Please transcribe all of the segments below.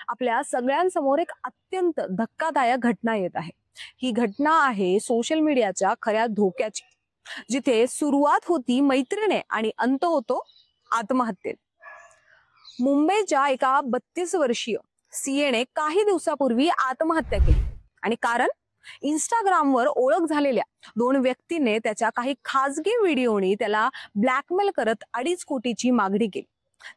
आपल्या सगळ्यांसमोर एक अत्यंत धक्कादायक घटना येत आहे। ही घटना आहे सोशल मीडियाच्या खऱ्या धोक्याची, जिथे सुरुवात होती मैत्रीने आणि अंत होतो आत्महत्येत। मुंबईच्या एका 32 वर्षीय सीएने काही दिवसापूर्वी आत्महत्या केली आणि कारण इंस्टाग्रामवर ओळख झालेल्या 2 व्यक्तींनी त्याच्या काही खासगी व्हिडिओनी त्याला ब्लॅकमेल करत 2.5 कोटीची मागणी केली।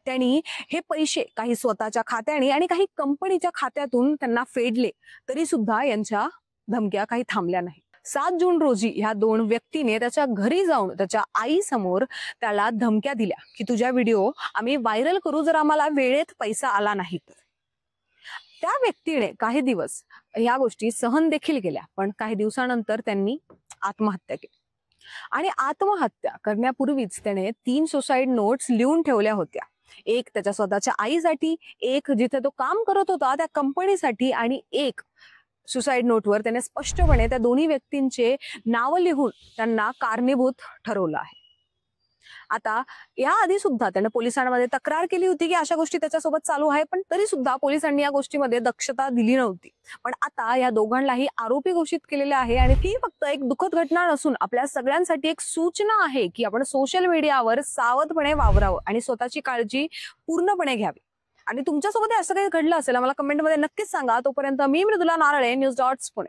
त्यांनी हे पैसे काही स्वतःच्या खात्याने आणि काही कंपनीच्या खात्यातून त्यांना फेडले, तरी सुद्धा यांच्या धमक्या काही थांबल्या नाही। 7 जून रोजी ह्या 2 व्यक्तीने त्याच्या घरी जाऊन त्याच्या आईसमोर त्याला धमक्या दिल्या की तुझ्या व्हिडिओ आम्ही व्हायरल करू जर आम्हाला वेळेत पैसा आला नाही तर। त्या व्यक्तीने काही दिवस या गोष्टी सहन देखील केल्या, पण काही दिवसानंतर त्यांनी आत्महत्या केली। आणि आत्महत्या करण्यापूर्वीच त्याने 3 सुसाइड नोट्स लिहून ठेवल्या होत्या। एक त्याच्या स्वतःच्या आईसाठी, एक जिथे तो काम करत होता त्या कंपनीसाठी आणि एक सुसाइड नोटवर त्याने स्पष्टपणे त्या दोन्ही व्यक्तींचे नाव लिहून त्यांना कारणीभूत ठरवलं आहे। आता या आधी सुद्धा त्याने पोलिसांमध्ये तक्रार केली होती की अशा गोष्टी त्याच्यासोबत चालू आहे, पण तरी सुद्धा पोलिसांनी या गोष्टीमध्ये दक्षता दिली नव्हती। पण आता या दोघांनाही आरोपी घोषित केलेले आहे आणि ही फक्त एक दुःखद घटना नसून आपल्या सगळ्यांसाठी एक सूचना आहे की आपण सोशल मीडियावर सावधपणे वावरावं आणि स्वतःची काळजी पूर्णपणे घ्यावी। आणि तुमच्यासोबत असं काही घडलं असेल आम्हाला कमेंटमध्ये नक्कीच सांगा। तोपर्यंत मी मृदुला नारळे, न्यूज डॉट्स पुणे।